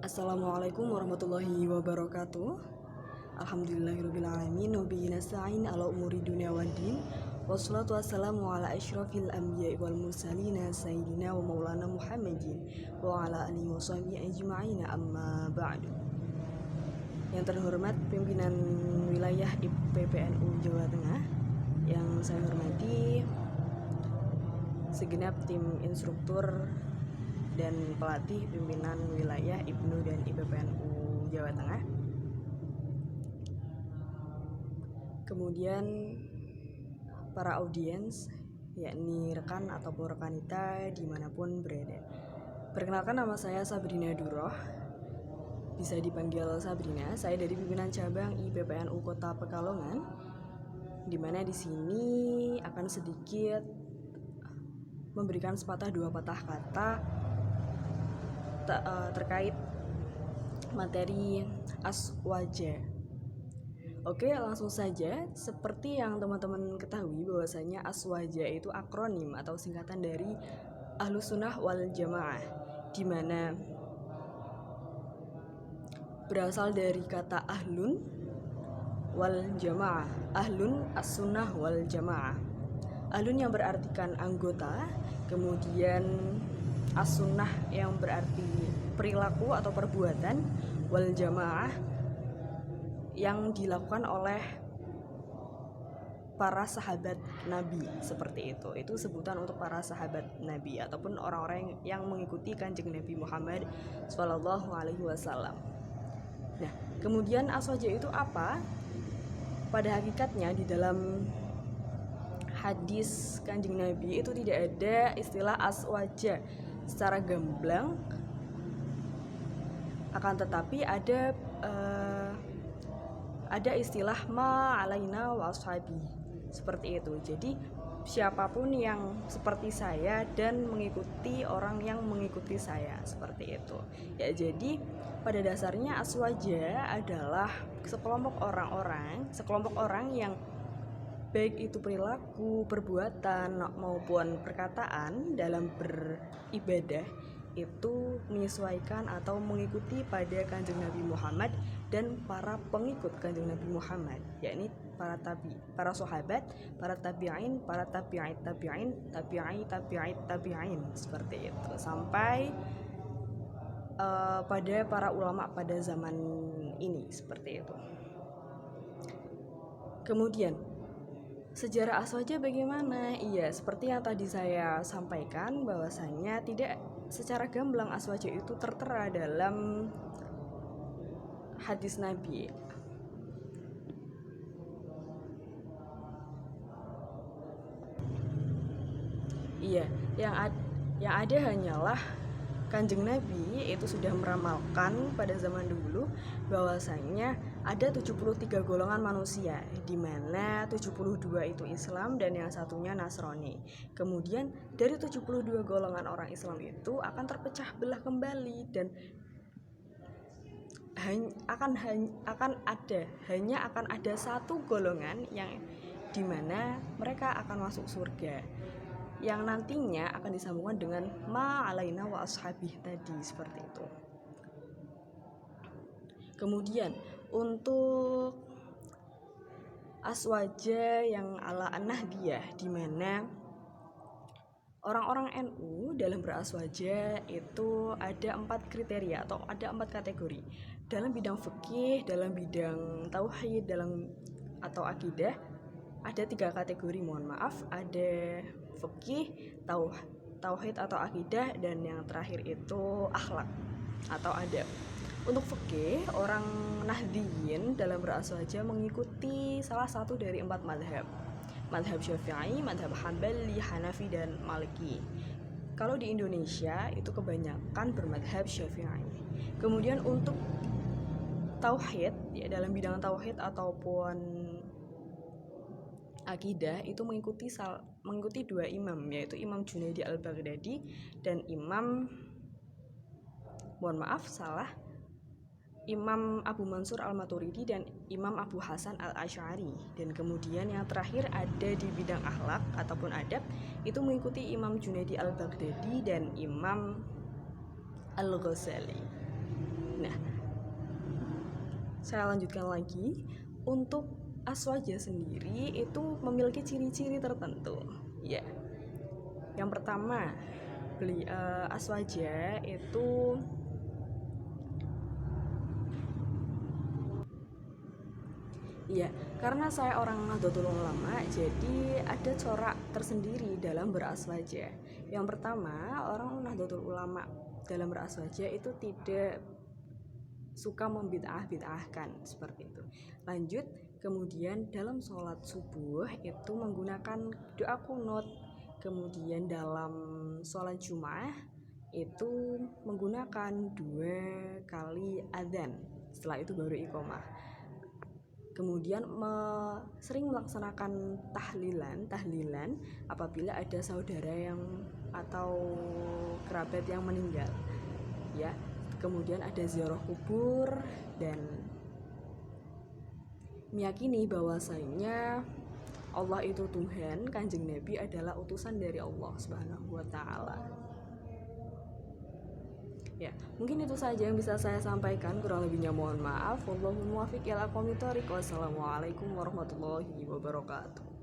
Assalamualaikum warahmatullahi wabarakatuh. Alhamdulillahirrabbilalamin. Wabihi nasta'in ala umuri dunia waddin. Wassalatu wassalamu ala asyrafil anbiya'i wal mursalina sayyidina wa maulana Muhammadin wa ala alihi wa sahbihi ajma'ina amma ba'du. Yang terhormat pimpinan wilayah IPPNU Jawa Tengah, yang saya hormati segenap tim instruktur dan pelatih pimpinan wilayah IPNU dan IPPNU Jawa Tengah. Kemudian para audiens, yakni rekan ataupun rekanita dimanapun berada. Perkenalkan, nama saya Sabrina Duroh, bisa dipanggil Sabrina. Saya dari pimpinan cabang IPPNU Kota Pekalongan, dimana di sini akan sedikit memberikan sepatah dua patah kata terkait materi aswaja. Oke, langsung saja. Seperti yang teman-teman ketahui bahwasanya aswaja itu akronim atau singkatan dari Ahlus Sunnah wal Jamaah, di mana berasal dari kata ahlun wal jamaah. Ahlun as-sunnah wal jamaah. Ahlun yang berartikan anggota, kemudian as-sunnah yang berarti perilaku atau perbuatan, wal jamaah yang dilakukan oleh para sahabat Nabi, seperti itu. Itu sebutan untuk para sahabat Nabi ataupun orang-orang yang mengikuti Kanjeng Nabi Muhammad SAW. Nah, kemudian aswaja itu apa? Pada hakikatnya di dalam hadis Kanjeng Nabi itu tidak ada istilah aswaja secara gamblang, akan tetapi ada istilah ma alaina wa ashabi, seperti itu. Jadi siapapun yang seperti saya dan mengikuti orang yang mengikuti saya, seperti itu ya. Jadi pada dasarnya aswaja adalah sekelompok orang yang baik itu perilaku, perbuatan maupun perkataan dalam beribadah itu menyesuaikan atau mengikuti pada Kanjeng Nabi Muhammad dan para pengikut Kanjeng Nabi Muhammad, yakni para sahabat, para tabi'in, para tabi'it tabi'in, tabi'it tabi'in, seperti itu, sampai pada para ulama pada zaman ini, seperti itu. Kemudian sejarah aswaja bagaimana? Iya, seperti yang tadi saya sampaikan bahwasanya tidak secara gamblang aswaja itu tertera dalam hadis Nabi. Iya, yang ada hanyalah Kanjeng Nabi itu sudah meramalkan pada zaman dulu bahwasanya ada 73 golongan manusia, di mana 72 itu Islam dan yang satunya Nasrani. Kemudian dari 72 golongan orang Islam itu akan terpecah belah kembali dan hanya akan ada satu golongan yang dimana mereka akan masuk surga, yang nantinya akan disambungkan dengan ma alaina wa ashabih tadi, seperti itu. Kemudian untuk aswaja yang ala an-nahdiyah, di mana orang-orang NU dalam beraswaja itu ada 4 kriteria atau ada 4 kategori. Dalam bidang fikih, dalam bidang tauhid, atau akidah ada 3 kategori, mohon maaf. Ada fikih, tauhid atau akidah, dan yang terakhir itu akhlak atau adab. Untuk fikih, orang Nahdiyin dalam beraswaja mengikuti salah satu dari 4 madhab. Madhab Syafi'i, madhab Hambali, Hanafi, dan Maliki. Kalau di Indonesia itu kebanyakan bermadhab Syafi'i. Kemudian untuk tauhid, ya, dalam bidang tauhid ataupun akidah itu mengikuti 2 imam, yaitu Imam Junaidi al-Baghdadi dan Imam Abu Mansur al-Maturidi dan Imam Abu Hasan al-Asy'ari. Dan kemudian yang terakhir ada di bidang akhlak ataupun adab, itu mengikuti Imam Junaidi al-Baghdadi dan Imam al-Ghazali. Nah, saya lanjutkan lagi. Untuk aswaja sendiri itu memiliki ciri-ciri tertentu. Ya, yang pertama, aswaja itu iya, karena saya orang Nahdlatul Ulama, jadi ada corak tersendiri dalam beraswaja. Yang pertama, orang Nahdlatul Ulama dalam beraswaja itu tidak suka membid'ah-bid'ahkan seperti itu. Lanjut, kemudian dalam sholat subuh itu menggunakan doa kunut. Kemudian dalam sholat Jumat itu menggunakan 2 kali adzan. Setelah itu baru iqomah. Kemudian sering melaksanakan tahlilan apabila ada saudara yang atau kerabat yang meninggal, ya. Kemudian ada ziarah kubur dan meyakini bahwasanya Allah itu Tuhan, Kanjeng Nabi adalah utusan dari Allah Subhanahu wa taala. Ya, mungkin itu saja yang bisa saya sampaikan, kurang lebihnya mohon maaf. Wallahul muwaffiq ila aqwamit thoriq. Wassalamualaikum warahmatullahi wabarakatuh.